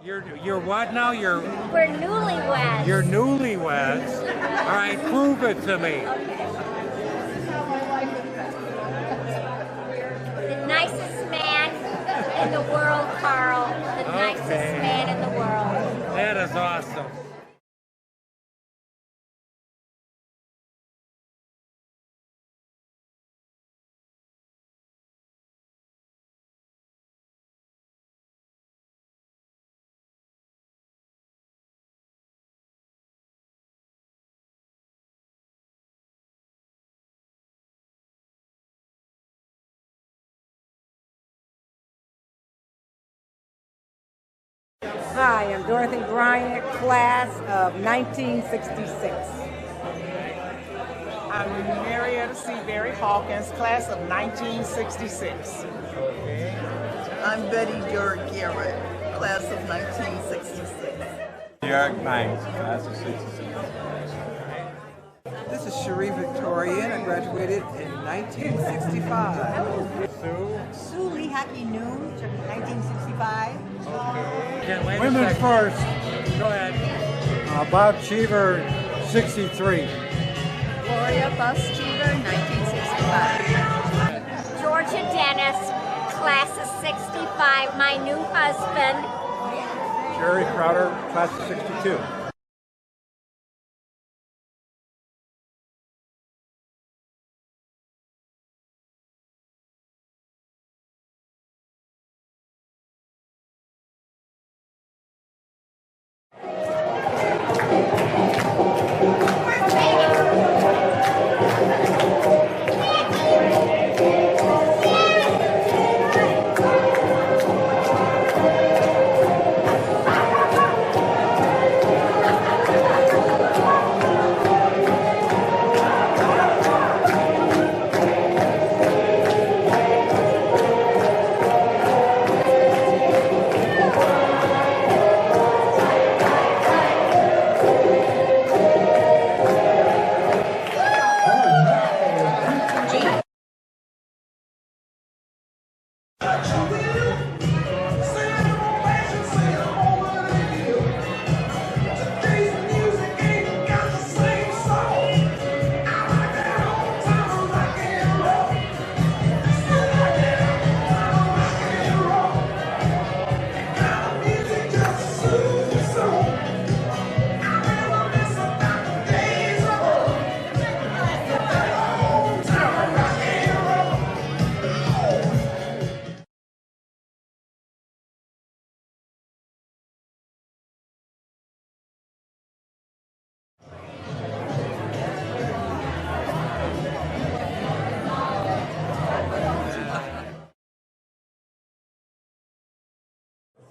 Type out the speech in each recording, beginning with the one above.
You're what now? We're newlyweds. You're newlyweds. All right, prove it to me. The nicest man in the world, Carl. The nicest man in the world. That is awesome. Hi, I'm Dorothy Bryant, class of 1966. I'm Marietta C. Berry Hawkins, class of 1966. I'm Betty George Garrett, class of 1966. York Banks, class of 66. This is Cherie Victorian. I graduated in 1965. Sue Lee Hackey Noon, 1965. Wait Women first. Go ahead. Bob Cheever, 63. Gloria Bus Cheever, 1965. Georgia Dennis, class of 65. My new husband. Jerry Crowder, class of 62.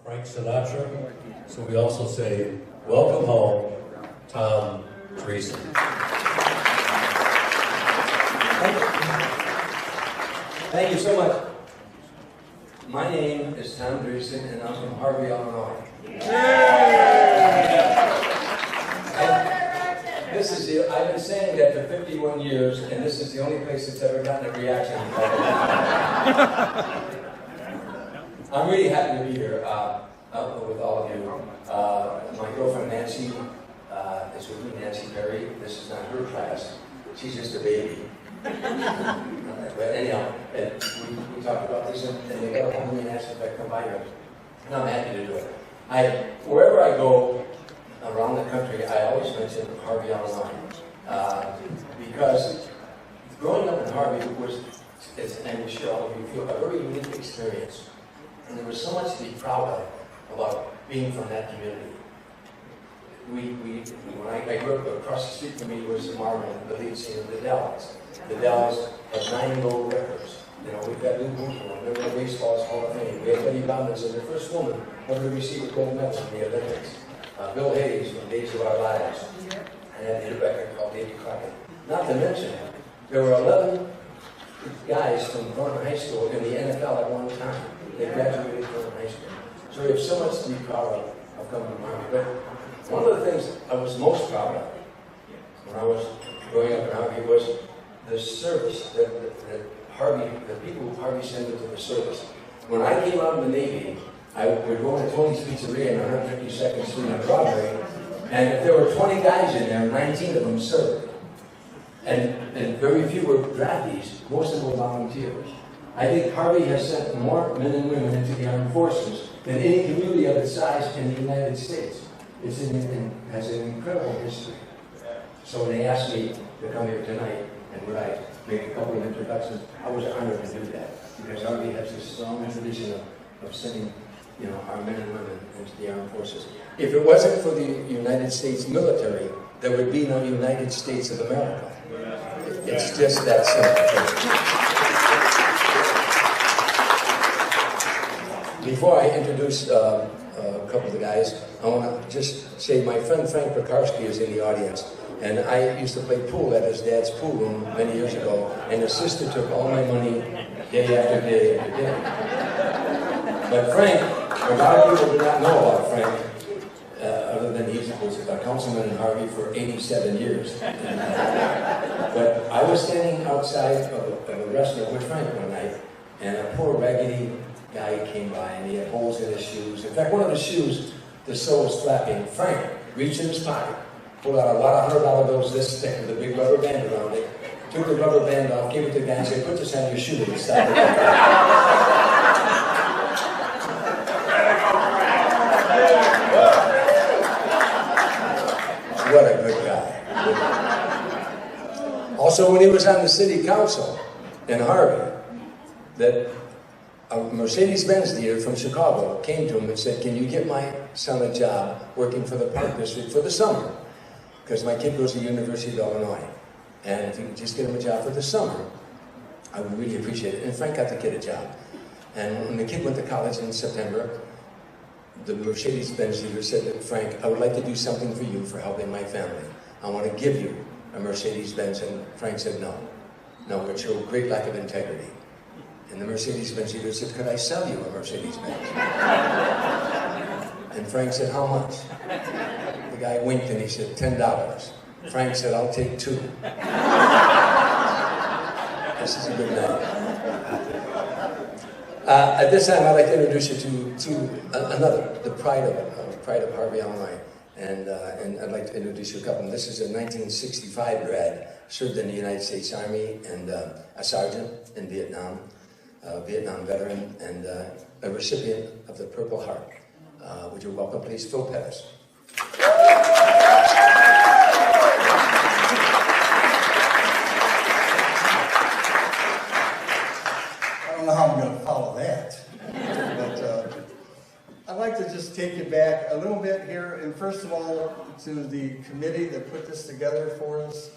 Frank Sinatra, so we also say, welcome home, Tom Dreesen. Thank you so much. My name is Tom Dreesen, and I'm from Harvey, Illinois. This is the, I've been saying that for 51 years, and this is the only place that's ever gotten a reaction. I'm really happy to be here with all of you. My girlfriend Nancy is with me, Nancy Perry. This is not her class. She's just a baby. But anyhow, we talked about this, and they got a hold of me and asked if I'd come by here. And I'm happy to do it. Wherever I go around the country, I always mention Harvey, Illinois. Because growing up in Harvey was, and I'm sure all of you feel, a very unique experience. And there was so much to be proud of about being from that community. When I grew up, across the street from me was Marvin, the lead singer of the Dells. The Dells have 9 gold records. You know, we've got Lou Bootle, River Baseball's Hall of Fame. We have Betty Bombers as the first woman ever to receive a gold medal in the Olympics. Bill Hayes from Days of Our Lives. And had a record called Davy Crockett. Not to mention, there were 11 guys from Thornton High School in the NFL at one time. They graduated from high school. So we have so much to be proud of coming to Harvey. But one of the things I was most proud of when I was growing up in Harvey was the service that Harvey, the people who Harvey sent into the service. When I came out of the Navy, We're going to Tony's Pizzeria on 152nd Street on Broadway, and if there were 20 guys in there, 19 of them served. And very few were draftees, most of them were volunteers. I think Harvey has sent more men and women into the armed forces than any community of its size in the United States. It has an incredible history. So when they asked me to come here tonight, and would I make a couple of introductions, I was honored to do that, because Harvey has this strong tradition of sending, our men and women into the armed forces. If it wasn't for the United States military, there would be no United States of America. It's just that simple. Before I introduce a couple of the guys, I want to just say my friend Frank Pekarski is in the audience. And I used to play pool at his dad's pool room many years ago, and his sister took all my money day after day after day. But Frank, a lot of people do not know about Frank, other than he was a councilman in Harvey for 87 years. But I was standing outside of a restaurant with Frank one night, and a poor raggedy guy came by, and he had holes in his shoes. In fact, one of his shoes, the sole was flapping. Frank reached in his pocket, pulled out a lot of $100 bills this thick with a big rubber band around it, took the rubber band off, gave it to the guy, and said, "Put this on your shoe," and stopped it. What a good guy. Also, when he was on the city council in Harvey, that a Mercedes-Benz dealer from Chicago came to him and said, "Can you get my son a job working for the Park District for the summer? Because my kid goes to the University of Illinois. And if you could just get him a job for the summer, I would really appreciate it." And Frank got the kid a job. And when the kid went to college in September, the Mercedes-Benz dealer said to Frank, "I would like to do something for you for helping my family. I want to give you a Mercedes-Benz." And Frank said, "No, it would show great lack of integrity." And the Mercedes-Benz dealer said, "Could I sell you a Mercedes-Benz?" And Frank said, "How much?" The guy winked and he said, $10. Frank said, "I'll take 2. This is a good night. At this time, I'd like to introduce you to another, the pride of Harvey, Illinois. And I'd like to introduce you a couple. This is a 1965 grad, served in the United States Army, and a sergeant in Vietnam, Vietnam veteran, and a recipient of the Purple Heart. Would you welcome, please, Phil Pettis. I don't know how I'm going to follow that, but I'd like to just take you back a little bit here, and first of all, to the committee that put this together for us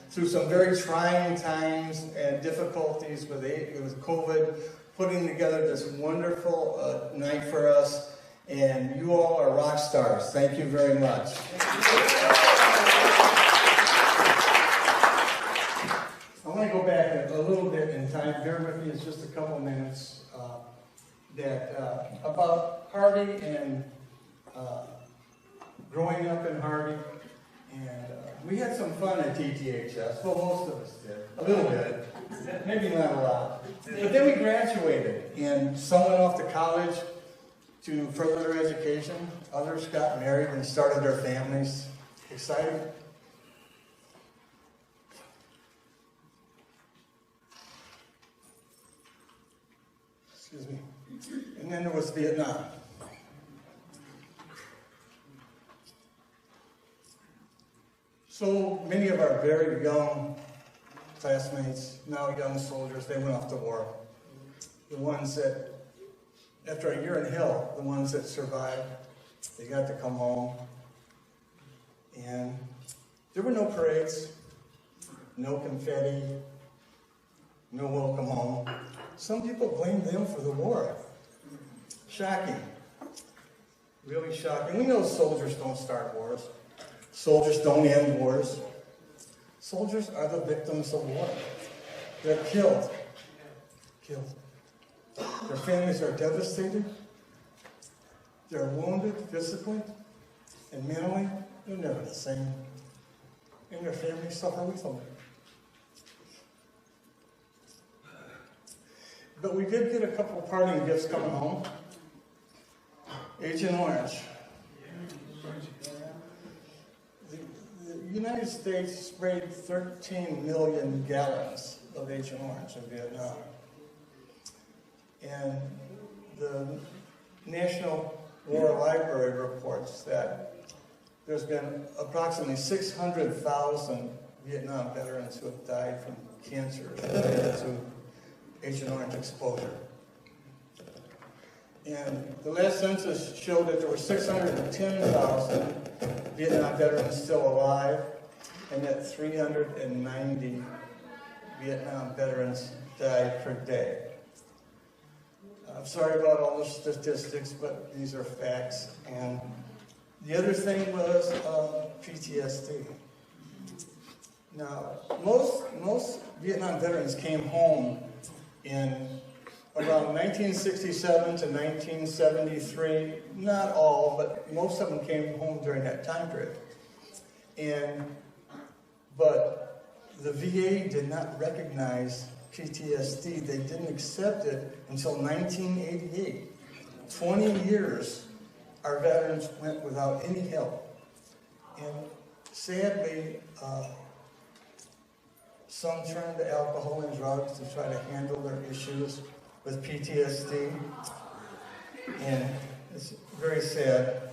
through some very trying times and difficulties with COVID, putting together this wonderful night for us, and you all are rock stars. Thank you very much. I want to go back a little bit in time. Bear with me, it's just a couple minutes. About Harvey and growing up in Harvey. And we had some fun at TTHS. Well, most of us did. A little bit. Maybe not a lot. But then we graduated. And some went off to college to further their education. Others got married and started their families. Exciting. Excuse me. And then there was Vietnam. So many of our very young classmates, now young soldiers, they went off to war. The ones that, after a year in hell, the ones that survived, they got to come home. And there were no parades, no confetti, no welcome home. Some people blame them for the war. Shocking. Really shocking. We know soldiers don't start wars. Soldiers don't end wars. Soldiers are the victims of war. They're killed. Killed. Their families are devastated. They're wounded physically and mentally. They're never the same. And their families suffer with them. But we did get a couple of parting gifts coming home. Agent Orange. The United States sprayed 13 million gallons of Agent Orange in Vietnam. And the National War Library reports that there's been approximately 600,000 Vietnam veterans who have died from cancer related to Agent Orange exposure. And the last census showed that there were 610,000 Vietnam veterans still alive, and that 390 Vietnam veterans died per day. I'm sorry about all the statistics, but these are facts. And the other thing was PTSD. Now, most Vietnam veterans came home in around 1967 to 1973. Not all, but most of them came home during that time period. But the VA did not recognize PTSD. They didn't accept it until 1988. 20 years our veterans went without any help. And sadly, some turned to alcohol and drugs to try to handle their issues with PTSD. And it's very sad.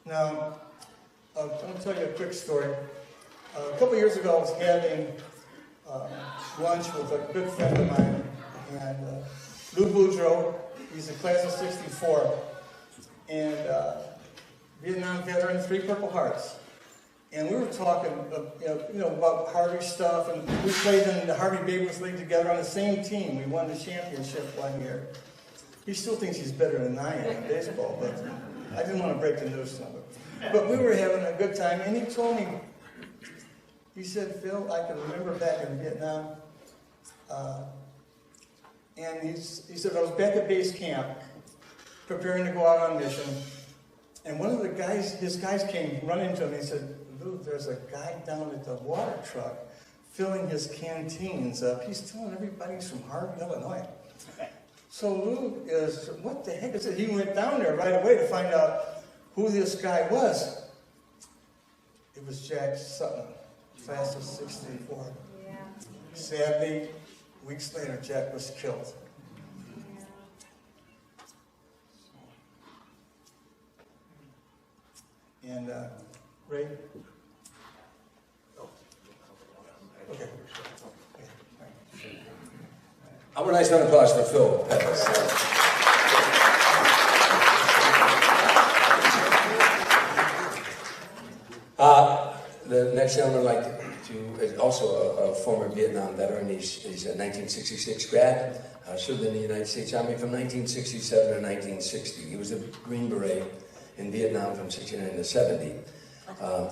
Now, I'll tell you a quick story. A couple years ago, I was having lunch with a good friend of mine, and Lou Boudreau, he's a class of 64, and Vietnam veteran, 3 Purple Hearts. And we were talking about Harvey stuff, and we played in the Harvey Bayless League together on the same team. We won the championship one year. He still thinks he's better than I am in baseball, but I didn't want to break the news to him. But we were having a good time, and he told me, he said, Phil, I can remember back in Vietnam, and he said, I was back at base camp, preparing to go out on mission, and one of the guys, his guys came running to him, and he said, Lou, there's a guy down at the water truck filling his canteens up. He's telling everybody he's from Harvey, Illinois. So Lou is, what the heck is it? He went down there right away to find out who this guy was. It was Jack Sutton, class of 64. Yeah. Sadly, weeks later, Jack was killed. And Ray? Okay. How about a nice round of applause for Phil? The next gentleman I'd like to is also a former Vietnam veteran. He's a 1966 grad, served in the United States Army from 1967 to 1960. He was a Green Beret in Vietnam from 69 to 70.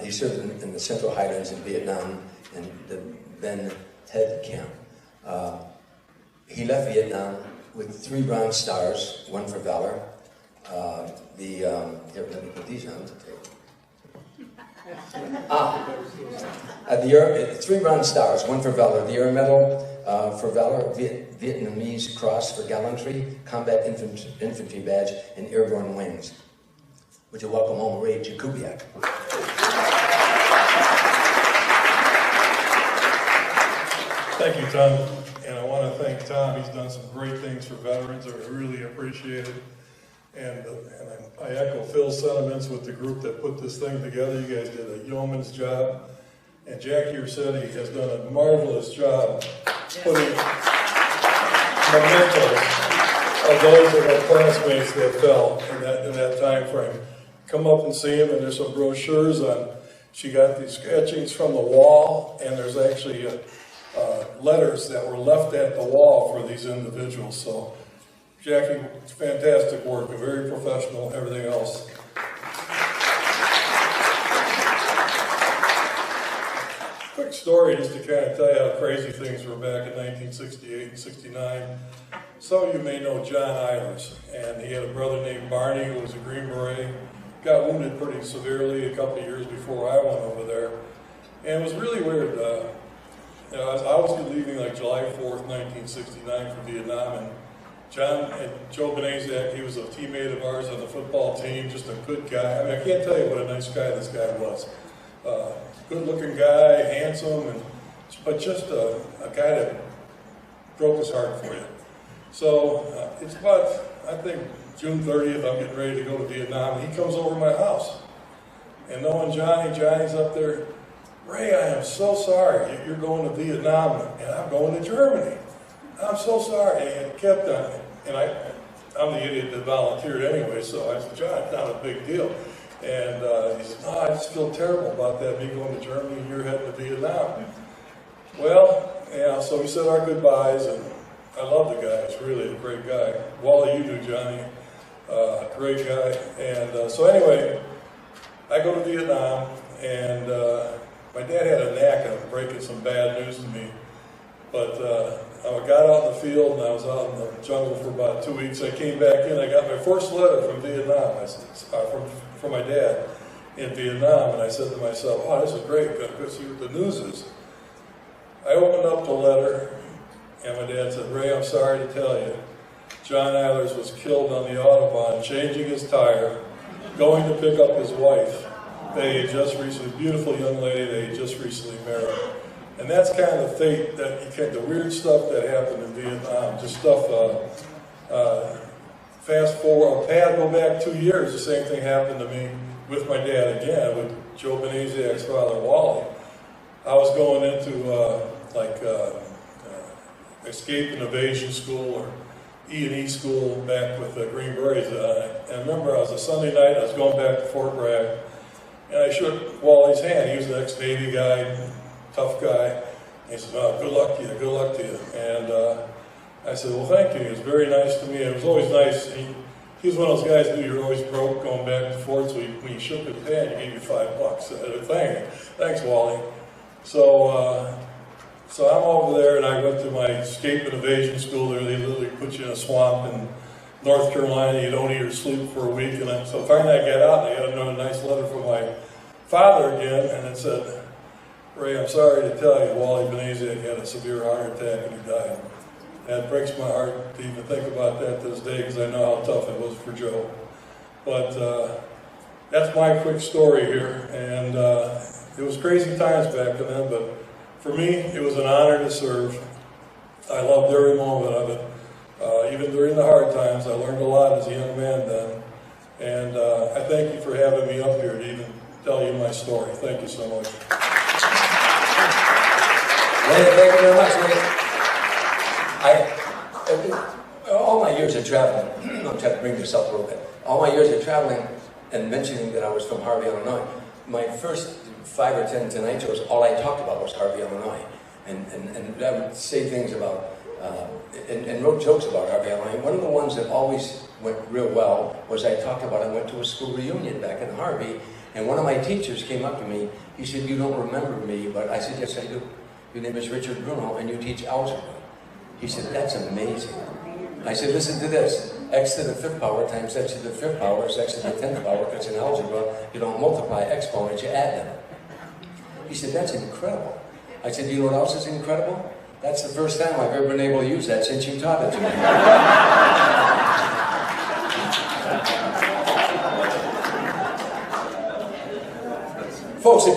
He served in the Central Highlands in Vietnam in the Ben Ted camp. He left Vietnam with 3 Bronze Stars, 1 for valor. Here, let me put these on the table. 3 Bronze Stars, 1 for valor. The Air Medal for valor, Vietnamese Cross for gallantry, Combat Infantry Badge, and Airborne Wings. Would you welcome home Ray Jakubiak? Thank you, Tom. And I want to thank Tom. He's done some great things for veterans. I really appreciate it. And I echo Phil's sentiments with the group that put this thing together. You guys did a yeoman's job. And Jacki Ursettie has done a marvelous job putting mementos of those of our classmates that fell in that time frame. Come up and see them, and there's some brochures on. She got these etchings from the wall, and there's actually letters that were left at the wall for these individuals. So, Jacki, it's fantastic work, very professional, everything else. Quick story just to kind of tell you how crazy things were back in 1968 and 69. Some of you may know John Eilers, and he had a brother named Barney who was a Green Beret. Got wounded pretty severely a couple of years before I went over there. And it was really weird. I was leaving like July 4th, 1969 for Vietnam, and John and Joe Benazak, he was a teammate of ours on the football team, just a good guy. I mean, I can't tell you what a nice guy this guy was. Good-looking guy, handsome, but just a guy that broke his heart for you. So it's about, I think, June 30th, I'm getting ready to go to Vietnam, and he comes over to my house. And knowing Johnny's up there, Ray, I am so sorry you're going to Vietnam, and I'm going to Germany. I'm so sorry. And he kept on it. And I'm the idiot that volunteered anyway, so I said, John, it's not a big deal. And he said, no, I just feel terrible about that, me going to Germany and you're heading to Vietnam. Well, yeah, so we said our goodbyes, and I love the guy. He's really a great guy. Wally, you do, Johnny. Great guy. And so anyway, I go to Vietnam, and my dad had a knack of breaking some bad news to me. But I got out in the field, and I was out in the jungle for about 2 weeks. I came back in. I got my first letter from Vietnam, from my dad in Vietnam, and I said to myself, oh, this is great. Go see what the news is. I opened up the letter, and my dad said, Ray, I'm sorry to tell you, John Eilers was killed on the Autobahn, changing his tire, going to pick up his wife. They had just recently, beautiful young lady, they had just recently married. And that's kind of the fate, the weird stuff that happened in Vietnam, just stuff, fast forward, go back 2 years, the same thing happened to me with my dad again, with Joe Benazak's father, Wally. I was going into escape and evasion school, or E&E school back with the Green Berets. And I remember it was a Sunday night, I was going back to Fort Bragg, and I shook Wally's hand. He was an ex-Navy guy, tough guy. He said, oh, good luck to you, good luck to you. And I said, well, thank you. He was very nice to me. It was always nice. He was one of those guys who knew you're always broke going back and forth, so when you shook his hand, he gave you $5. Thanks, Wally. So I'm over there, and I went to my escape and evasion school there. They literally put you in a swamp in North Carolina. You don't eat or sleep for a week. And so finally I got out, and I got another nice letter from my father again, and it said, Ray, I'm sorry to tell you, Wally Benazak had a severe heart attack and he died. And it breaks my heart to even think about that to this day, because I know how tough it was for Joe. But that's my quick story here. And it was crazy times back then, but for me, it was an honor to serve. I loved every moment of it. Even during the hard times, I learned a lot as a young man then. And I thank you for having me up here to even tell you my story. Thank you so much. Thank you very much, all my years of traveling, I'm trying to bring this up a little bit. All my years of traveling and mentioning that I was from Harvey, Illinois, my first 5 or 10 Tonight shows, all I talked about was Harvey, Illinois. And I would say things about, and wrote jokes about Harvey, Illinois. One of the ones that always went real well was I talked about, I went to a school reunion back in Harvey, and one of my teachers came up to me. He said, you don't remember me, but I said, yes, I do. Your name is Richard Bruno, and you teach algebra. He said, that's amazing. I said, listen to this. X to the 5th power times x to the 5th power is x to the 10th power, because in algebra, you don't multiply exponents, you add them. He said, that's incredible. I said, do you know what else is incredible? That's the first time I've ever been able to use that since you taught it to me. Folks, I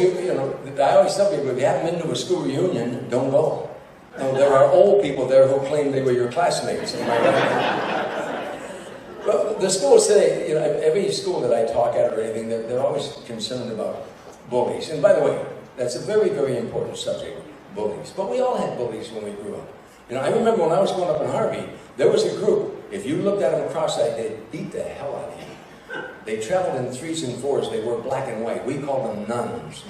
always tell people, if you haven't been to a school reunion, don't go. There are old people there who claim they were your classmates. Am I right? Well, the schools today, every school that I talk at or anything, they're always concerned about bullies. And by the way, that's a very, very important subject, bullies. But we all had bullies when we grew up. I remember when I was growing up in Harvey, there was a group, if you looked at them cross-eyed, they'd beat the hell out of you. They traveled in 3s and 4s. They were black and white. We called them nuns.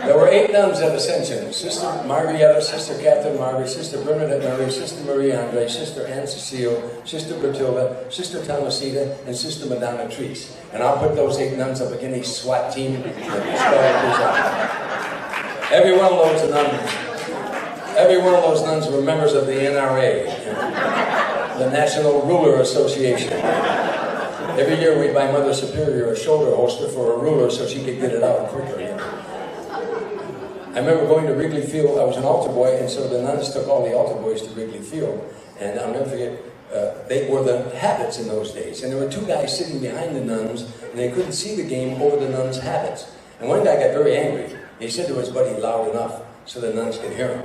There were 8 nuns at Ascension. Sister Margarita, Sister Catherine Margaret, Sister Bernadette Mary, Sister Marie Andre, Sister Anne Cecile, Sister Bertilda, Sister Thomasita, and Sister Madonna Treese. And I'll put those 8 nuns up against a SWAT team. Every one of those nuns. Every one of those nuns were members of the NRA, the National Ruler Association. Every year we'd buy Mother Superior a shoulder holster for a ruler so she could get it out quicker. I remember going to Wrigley Field. I was an altar boy, and so the nuns took all the altar boys to Wrigley Field. And I'll never forget, they wore the habits in those days. And there were two guys sitting behind the nuns, and they couldn't see the game over the nuns' habits. And one guy got very angry. He said to his buddy loud enough so the nuns could hear him,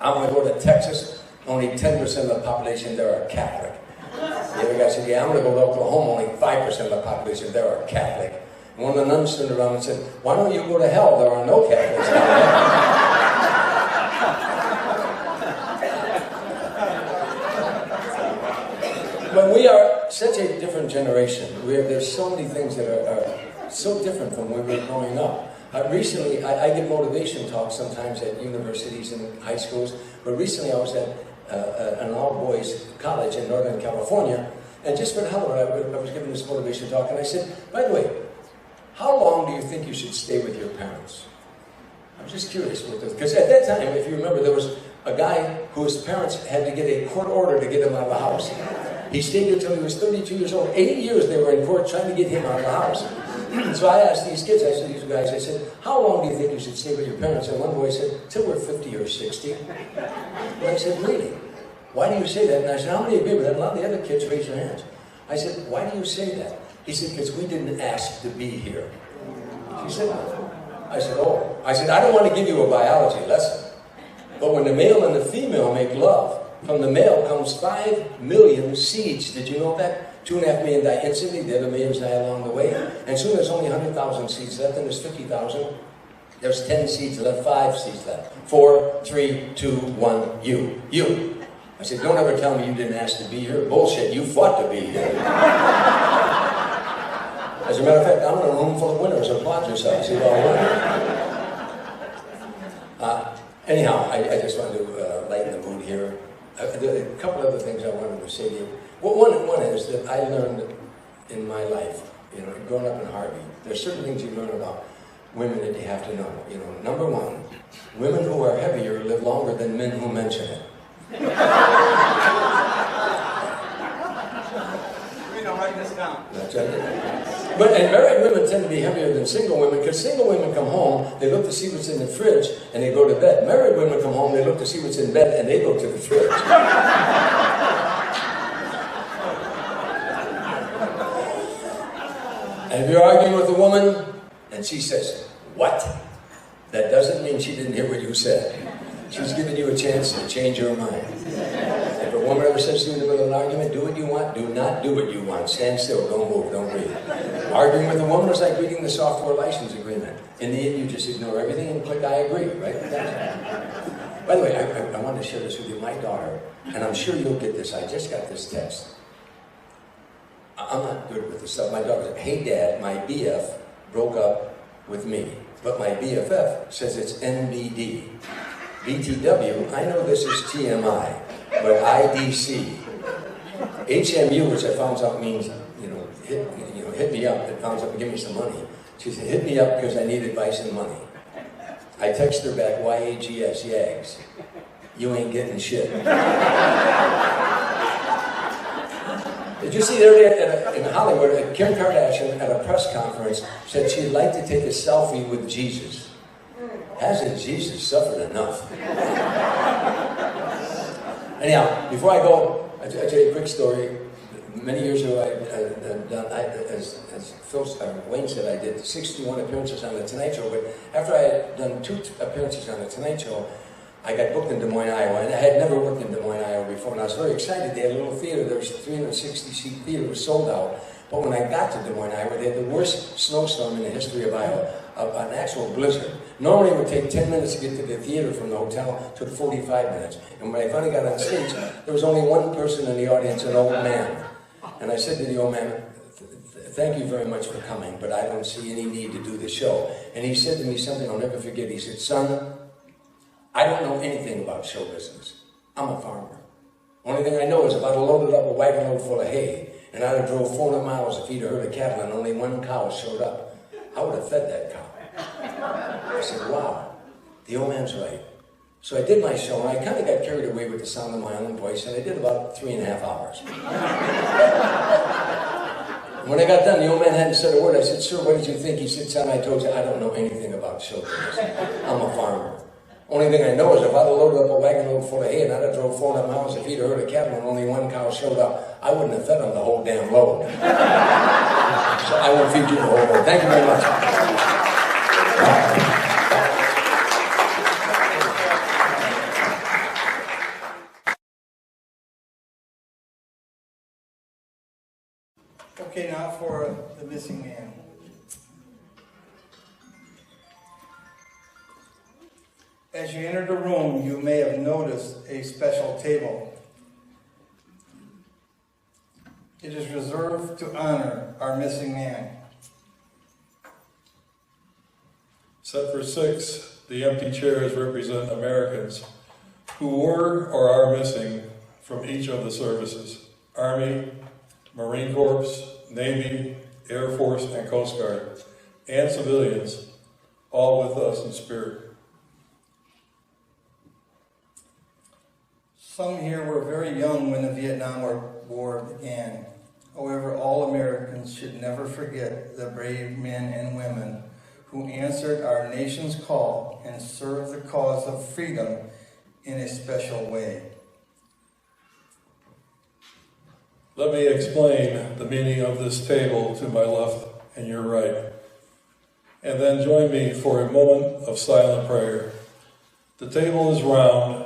"I'm going to go to Texas. Only 10% of the population there are Catholic." The other guy said, "Yeah, I'm going to go to Oklahoma. Only 5% of the population there are Catholic." And one of the nuns turned around and said, "Why don't you go to hell? There are no Catholics down there." But we are such a different generation. There's so many things that are so different from when we were growing up. Recently, I give motivation talks sometimes at universities and high schools, but recently I was at an all-boys college in Northern California, and just for the hell of it, I was giving this motivation talk, and I said, "By the way, how long do you think you should stay with your parents?" I'm just curious, because at that time, if you remember, there was a guy whose parents had to get a court order to get him out of the house. He stayed until he was 32 years old. 8 years they were in court trying to get him out of the house. So I asked these kids, I said, these guys, I said, "How long do you think you should stay with your parents?" And one boy said, "Till we're 50 or 60. And I said, "Really? Why do you say that?" And I said, "How many agree with that?" And a lot of the other kids raised their hands. I said, "Why do you say that?" He said, "Because we didn't ask to be here." She said, I said, "Oh." I said, "I don't want to give you a biology lesson, but when the male and the female make love, from the male comes 5 million seeds. Did you know that? 2.5 million die instantly, the other millions die along the way. And soon there's only 100,000 seeds left, and there's 50,000. There's 10 seeds left, 5 seeds left. 4, 3, 2, 1, you. You." I said, "Don't ever tell me you didn't ask to be here. Bullshit, you fought to be here." As a matter of fact, I'm in a room full of winners. Applaud yourselves. You all won. Anyhow, I just wanted to lighten the mood here. A couple other things I wanted to say to you. Well, one is that I learned in my life, growing up in Harvey, there's certain things you learn about women that you have to know. Number one, women who are heavier live longer than men who mention it. Write this down. That's right. And married women tend to be heavier than single women, because single women come home, they look to see what's in the fridge, and they go to bed. Married women come home, they look to see what's in bed, and they go to the fridge. And if you're arguing with a woman, and she says, "What?" that doesn't mean she didn't hear what you said. She's giving you a chance to change your mind. If a woman ever says to you in the middle of an argument, "Do what you want," do not do what you want. Stand still, don't move, don't breathe. Arguing with a woman is like reading the software license agreement. In the end, you just ignore everything and click "I agree," right? By the way, I wanted to share this with you. My daughter, and I'm sure you'll get this, I just got this text. I'm not good with this stuff. My daughter said, "Hey Dad, my BF broke up with me, but my BFF says it's NBD. BTW, I know this is TMI, but IDC. HMU, which I found out means, hit me up. It found out to give me some money. She said, hit me up because I need advice and money. I text her back, YAGS, Yags. You ain't getting shit. Did you see earlier in Hollywood, Kim Kardashian at a press conference said she'd like to take a selfie with Jesus? Hasn't Jesus suffered enough? Anyhow, before I go, I'll tell you a quick story. Many years ago, as Wayne said, I did 61 appearances on The Tonight Show, but after I had done 2 appearances on The Tonight Show, I got booked in Des Moines, Iowa, and I had never worked in Des Moines, Iowa before, and I was very excited. They had a little theater. There was a 360-seat theater. It was sold out. But when I got to Des Moines, Iowa, they had the worst snowstorm in the history of Iowa, an actual blizzard. Normally it would take 10 minutes to get to the theater from the hotel. It took 45 minutes. And when I finally got on stage, there was only one person in the audience, an old man. And I said to the old man, "Thank you very much for coming, but I don't see any need to do the show." And he said to me something I'll never forget. He said, "Son, I don't know anything about show business. I'm a farmer. Only thing I know is if I'd have loaded up a wagon load full of hay, and I'd have drove 400 miles to feed a herd of cattle, and only one cow showed up, I would have fed that cow." I said, "Wow, the old man's right." So I did my show, and I kind of got carried away with the sound of my own voice, and I did about 3.5 hours. When I got done, the old man hadn't said a word. I said, "Sir, what did you think?" He said, "Son, I told you, I don't know anything about children. I'm a farmer. Only thing I know is if I'd have loaded up a wagon load full of hay and I'd have drove 400 miles, if he'd have heard a cattle and only one cow showed up, I wouldn't have fed him the whole damn load." So I won't feed you the whole load. Thank you very much. Okay, now for the missing man. As you enter the room, you may have noticed a special table. It is reserved to honor our missing man. Set for 6, the empty chairs represent Americans who were or are missing from each of the services: Army, Marine Corps, Navy, Air Force, and Coast Guard, and civilians, all with us in spirit. Some here were very young when the Vietnam War began. However, all Americans should never forget the brave men and women who answered our nation's call and served the cause of freedom in a special way. Let me explain the meaning of this table to my left and your right, and then join me for a moment of silent prayer. The table is round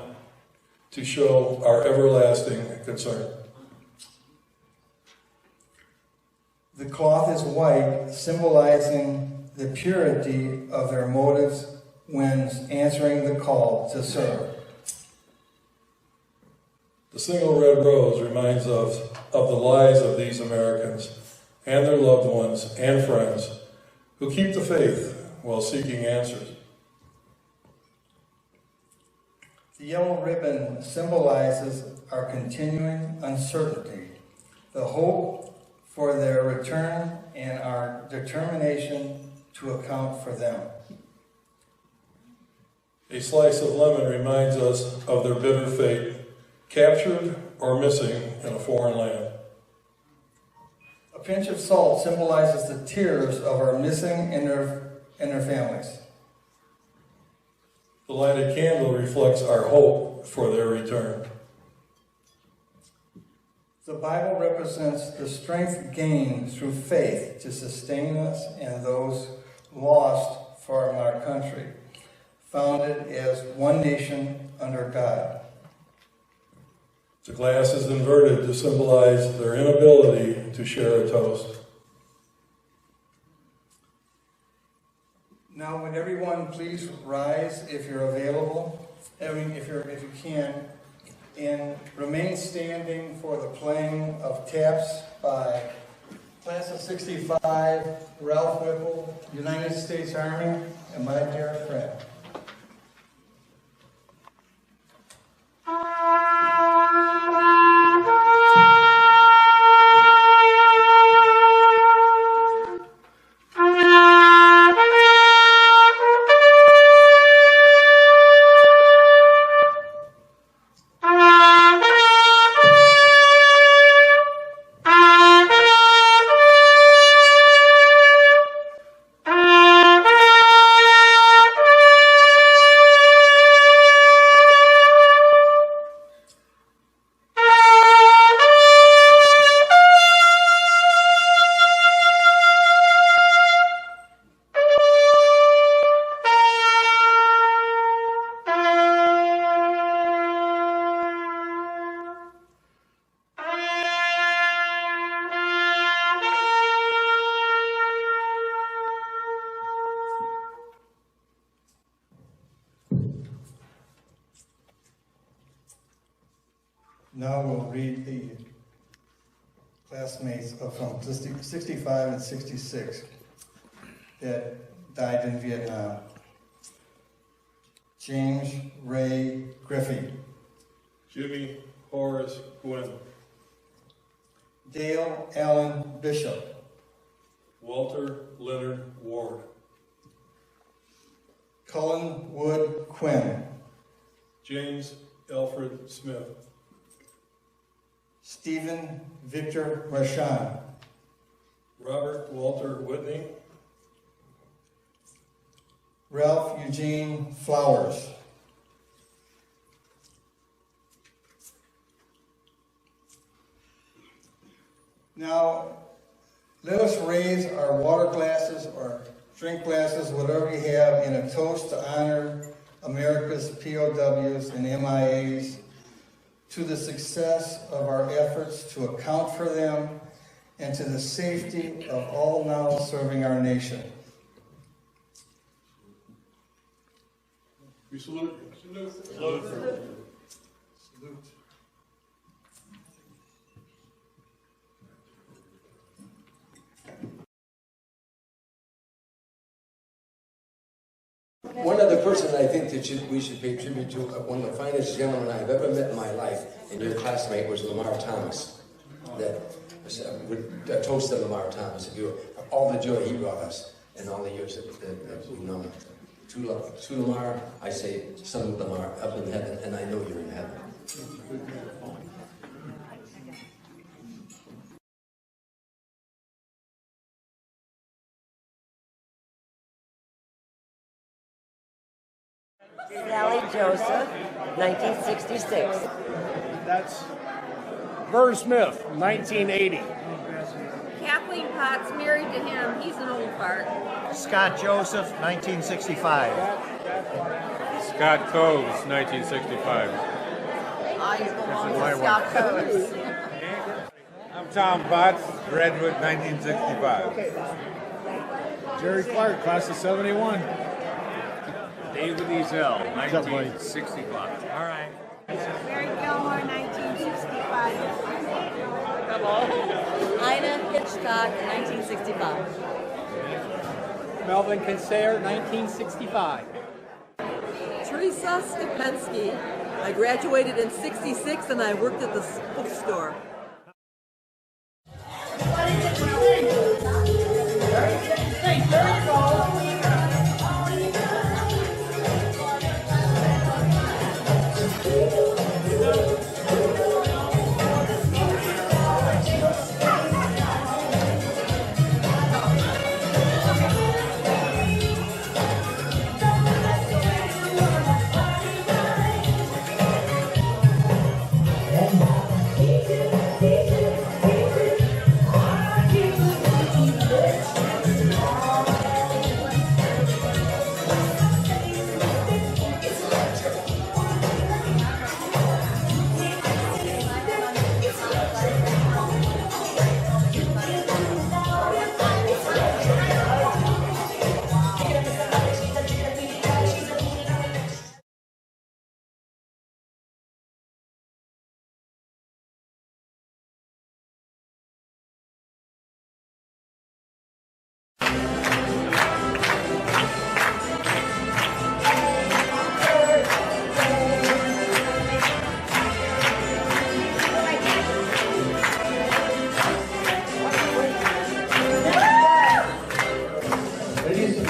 to show our everlasting concern. The cloth is white, symbolizing the purity of their motives when answering the call to serve. The single red rose reminds us of the lives of these Americans and their loved ones and friends who keep the faith while seeking answers. The yellow ribbon symbolizes our continuing uncertainty, the hope for their return, and our determination to account for them. A slice of lemon reminds us of their bitter fate, captured or missing in a foreign land. A pinch of salt symbolizes the tears of our missing and their families. The lighted candle reflects our hope for their return. The Bible represents the strength gained through faith to sustain us and those lost from our country, founded as one nation under God. The glass is inverted to symbolize their inability to share a toast. Now, would everyone please rise if you're available, if you can, and remain standing for the playing of taps by Class of 65, Ralph Whipple, United States Army, and my dear friend. Now we'll read the classmates from 65 and 66 that died in Vietnam. James Ray Griffey. Jimmy Horace Gwynn. Dale Allen Bishop. Walter Leonard Ward. Cullen Wood Quinn. James Alfred Smith. Stephen Victor Marchand. Robert Walter Whitney. Ralph Eugene Flowers. Now, let us raise our water glasses or drink glasses, whatever you have, in a toast to honor America's POWs and MIAs, to the success of our efforts to account for them, and to the safety of all now serving our nation. We salute you. Salute. Salute. Salute. One other person I think that we should pay tribute to, one of the finest gentlemen I've ever met in my life, and your classmate, was Lamar Thomas. A toast to Lamar Thomas, all the joy he brought us, and all the years that we've known him. To Lamar, I say, son of Lamar, up in heaven, and I know you're in heaven. Sally Joseph, 1966. That's Vern Smith, 1980. Kathleen Potts, married to him. He's an old fart. Scott Joseph, 1965. Scott Coves, 1965. He's belongs to Scott Coates. I'm Tom Botts, graduate 1965. Jerry Clark, class of 71. David Ezel, 1965. All right. Mary Gilmore, 1965. Ina Hitchcock, 1965. Melvin Kinsayer, 1965. Teresa Stupensky. I graduated in '66 and I worked at the bookstore.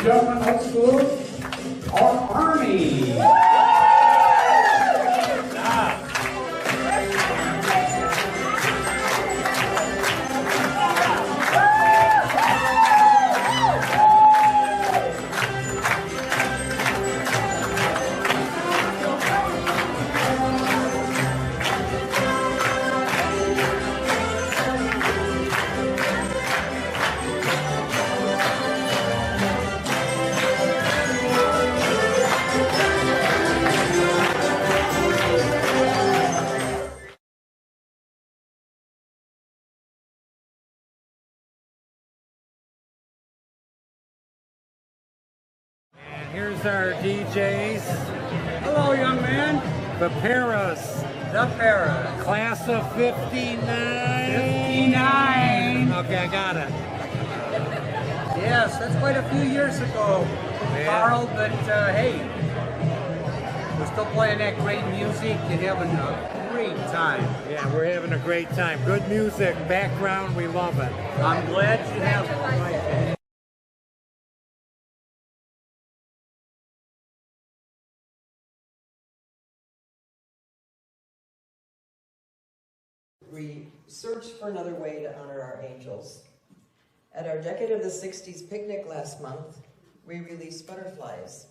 Gentlemen, high school, our Army. Here's our DJs. Hello, young man. The Paras. The Paras. Class of 59. 59. Okay, I got it. Yes, that's quite a few years ago, Carl, but hey, we're still playing that great music and having a great time. Yeah, we're having a great time. Good music, background, we love it. I'm glad you have it. We search for another way to honor our angels. At our Decade of the 60s picnic last month, we released butterflies.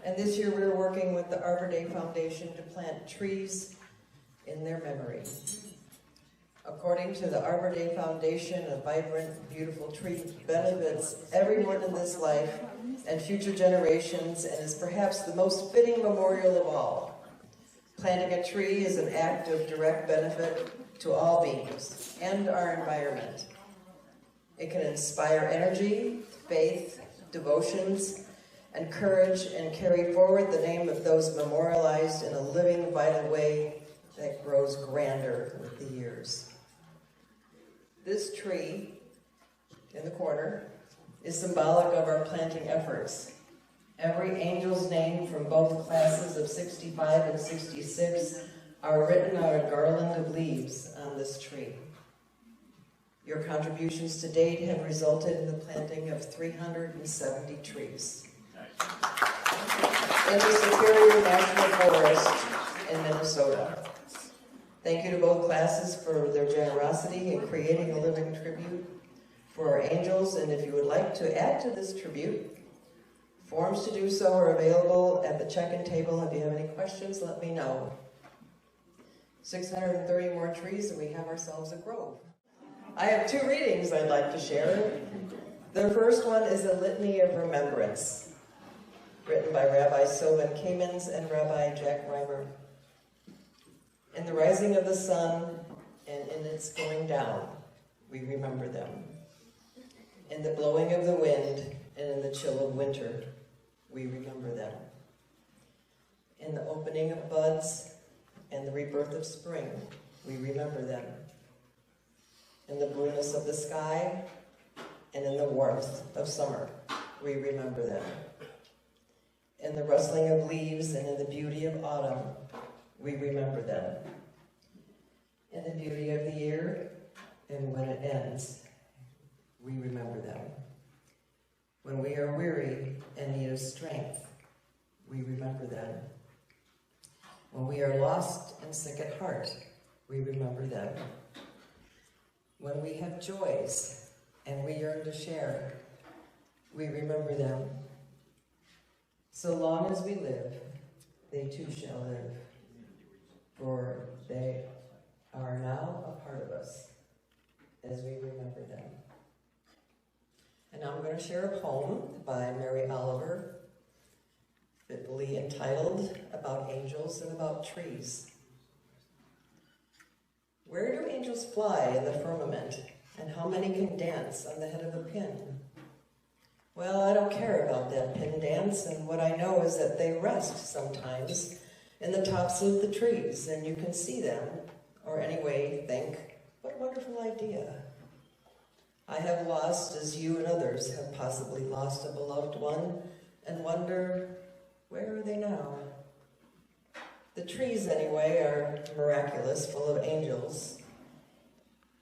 And this year we're working with the Arbor Day Foundation to plant trees in their memory. According to the Arbor Day Foundation, a vibrant, beautiful tree benefits everyone in this life and future generations, and is perhaps the most fitting memorial of all. Planting a tree is an act of direct benefit to all beings and our environment. It can inspire energy, faith, devotions, and courage, and carry forward the name of those memorialized in a living, vital way that grows grander with the years. This tree in the corner is symbolic of our planting efforts. Every angel's name from both classes of 65 and 66 are written on a garland of leaves on this tree. Your contributions to date have resulted in the planting of 370 trees in the Superior National Forest in Minnesota. Thank you to both classes for their generosity in creating a living tribute for our angels, and if you would like to add to this tribute, forms to do so are available at the check-in table. If you have any questions, let me know. 630 more trees and we have ourselves a grove. I have two readings I'd like to share. The first one is a litany of remembrance, written by Rabbi Sylvan Kamens and Rabbi Jack Reimer. In the rising of the sun and in its going down, we remember them. In the blowing of the wind and in the chill of winter, we remember them. In the opening of buds and the rebirth of spring, we remember them. In the blueness of the sky and in the warmth of summer, we remember them. In the rustling of leaves and in the beauty of autumn, we remember them. In the beauty of the year and when it ends, we remember them. When we are weary and need of strength, we remember them. When we are lost and sick at heart, we remember them. When we have joys and we yearn to share, we remember them. So long as we live, they too shall live, for they are now a part of us as we remember them. And now I'm going to share a poem by Mary Oliver, fitly entitled About Angels and About Trees. Where do angels fly in the firmament, and how many can dance on the head of a pin? Well, I don't care about that pin dance, and what I know is that they rest sometimes in the tops of the trees, and you can see them, or anyway think, what a wonderful idea. I have lost, as you and others have possibly lost, a beloved one, and wonder, where are they now? The trees, anyway, are miraculous, full of angels.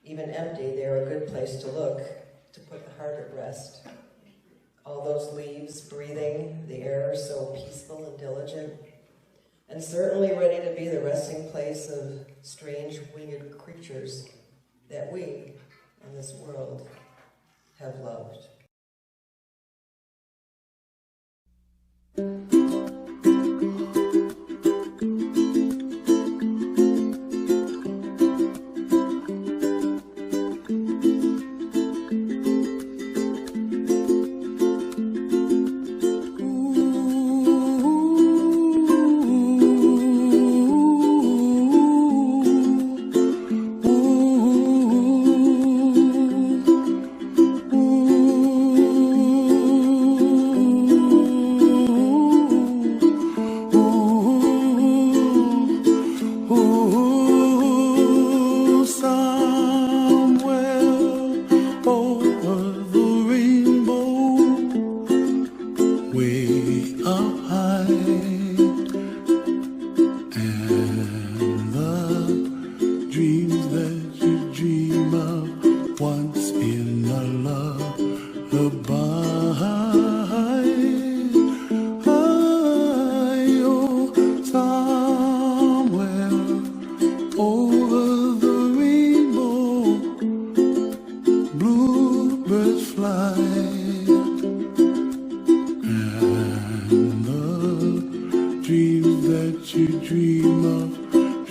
Even empty, they're a good place to look, to put the heart at rest. All those leaves breathing, the air so peaceful and diligent, and certainly ready to be the resting place of strange winged creatures that we, in this world, have loved.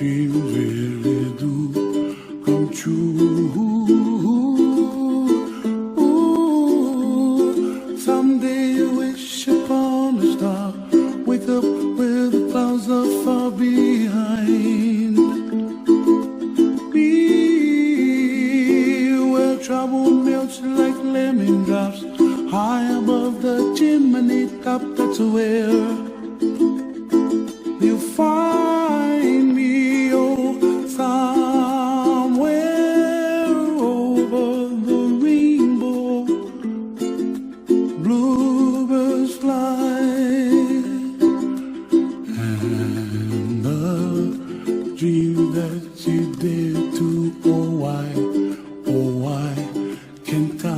dreams really do come true. Ooh, someday you wish upon a star, wake up where the clouds are far behind me, where trouble melts like lemon drops high above the chimney top. That's where you'll find me, oh, somewhere over the rainbow. Bluebirds fly, and the dream that you dare to, oh why can't I?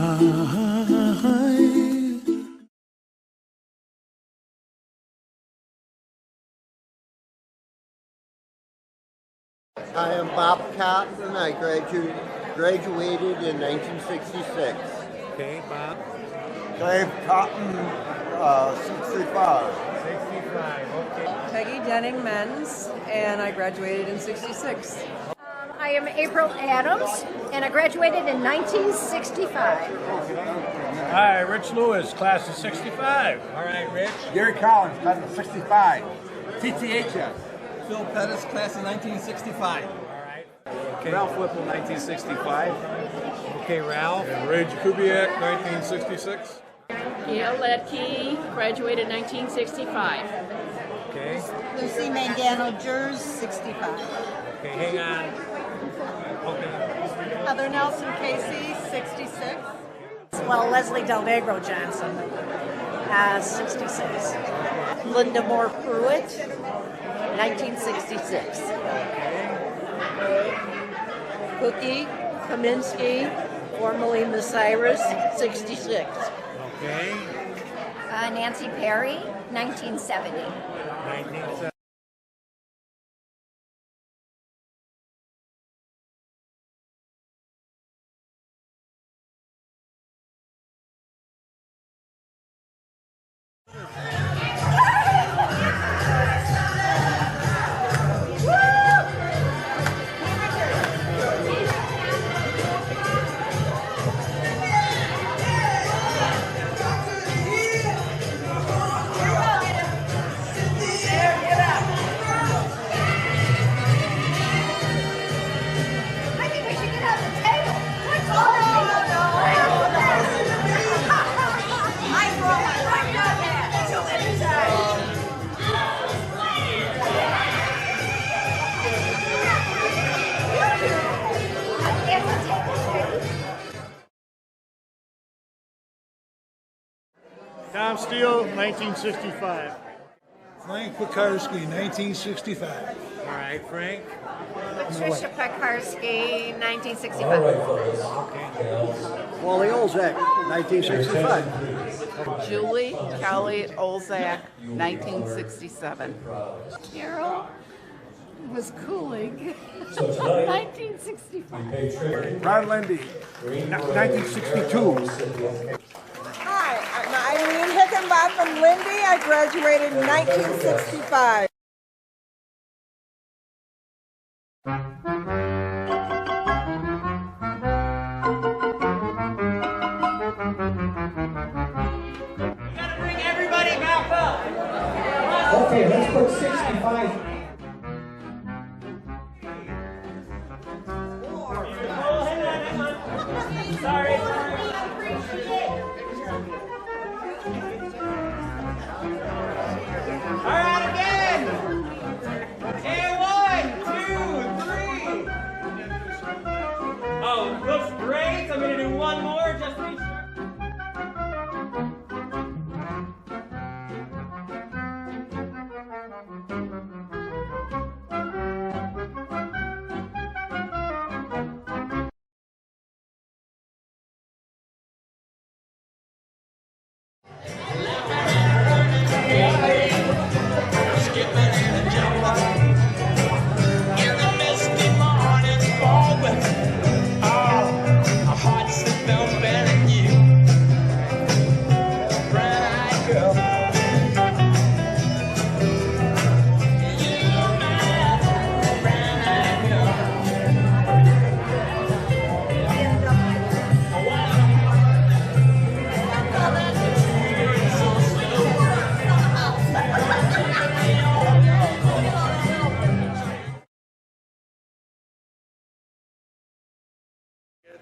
I am Bob Cotton. I graduated in 1966. Okay, Bob. Dave Cotton, 65. 65, okay. Peggy Denning Men's, and I graduated in 66. I am April Adams, and I graduated in 1965. Hi, Rich Lewis, class of 65. All right, Rich. Gary Collins, class of 65. TTHS. Phil Pettis, class of 1965. All right. Okay. Ralph Whipple, 1965. Okay, Ralph. And Ray Jakubiak, 1966. Gail Ledke, graduated 1965. Okay. Lucy Mangano, Jers, 65. Okay, hang on. Okay. Heather Nelson Casey, 66. Well, Leslie Del Negro Johnson, 66. Linda Moore Pruitt, 1966. Cookie Kaminsky, formerly Miss Iris, 66. Okay. Nancy Perry, 1970. 1970. Tom Steele, 1965. Frank Pekarsky, 1965. All right, Frank. Patricia Pekarsky, 1965. All right, fellas. Wally Olzak, 1965. Julie Kelly Olzak, 1967. Carol was cooling. So tonight, 1965. Ron Lindy, 1962. Hi, I'm Eileen Hickenbotham Lindy. I graduated in 1965. Bring everybody back up. Okay, let's put 65. Sorry. All right, again. And 1, 2, 3. Oh, looks great. I'm going to do one more. Just make sure.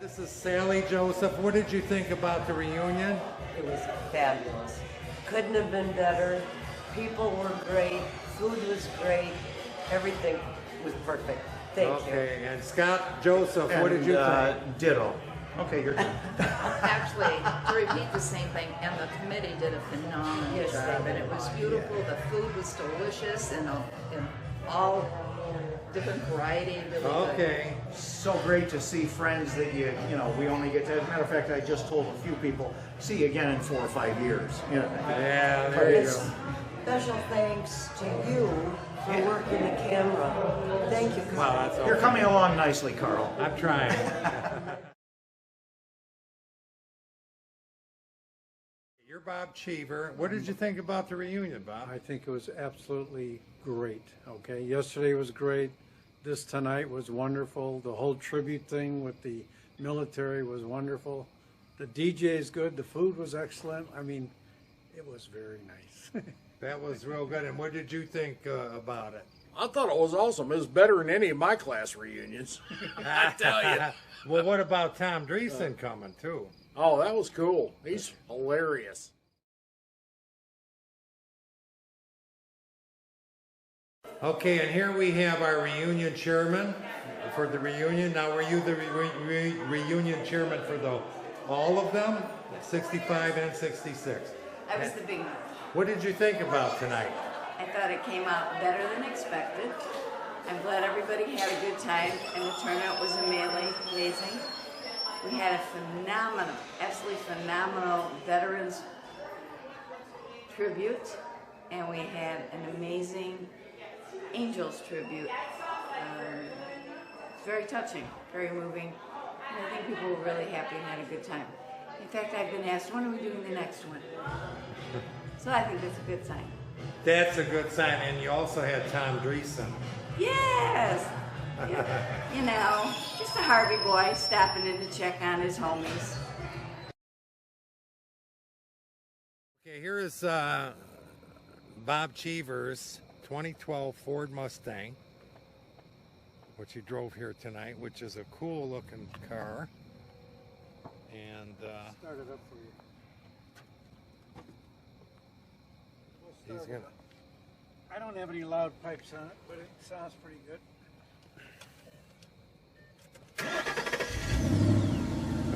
This is Sally Joseph. What did you think about the reunion? It was fabulous. Couldn't have been better. People were great. Food was great. Everything was perfect. Thank you. Okay, and Scott Joseph, what did you think? Ditto. Okay, you're done. Actually, to repeat the same thing, and the committee did a phenomenal job, and it was beautiful. The food was delicious and all different variety. Really Okay. So great to see friends that you know, we only get to, as a matter of fact, I just told a few people, see you again in 4 or 5 years. You know. Yeah, there you go. Special thanks to you for working the camera. Thank you, Carl. Well, that's okay. You're coming along nicely, Carl. I'm trying. You're Bob Cheever. What did you think about the reunion, Bob? I think it was absolutely great. Okay, yesterday was great. This tonight was wonderful. The whole tribute thing with the military was wonderful. The DJ is good. The food was excellent. I mean, it was very nice. That was real good. And what did you think about it? I thought it was awesome. It was better than any of my class reunions. I tell you. Well, what about Tom Dreesen coming too? Oh, that was cool. He's hilarious. Okay, and here we have our reunion chairman for the reunion. Now, were you the reunion chairman for all of them? 65 and 66. I was the big one. What did you think about tonight? I thought it came out better than expected. I'm glad everybody had a good time, and the turnout was amazing. We had a phenomenal, absolutely phenomenal veterans tribute, and we had an amazing Angels tribute. Very touching, very moving, and I think people were really happy and had a good time. In fact, I've been asked, when are we doing the next one? So I think that's a good sign. That's a good sign, and you also had Tom Dreesen. Yes! You know, just a Harvey boy stopping in to check on his homies. Okay, here is Bob Cheever's 2012 Ford Mustang, which he drove here tonight, which is a cool looking car. And Start it up for you. he's gonna. I don't have any loud pipes on it, but it sounds pretty good.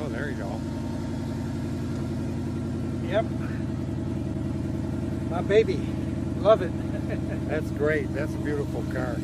Oh, there you go. Yep. My baby. Love it. That's great. That's a beautiful car.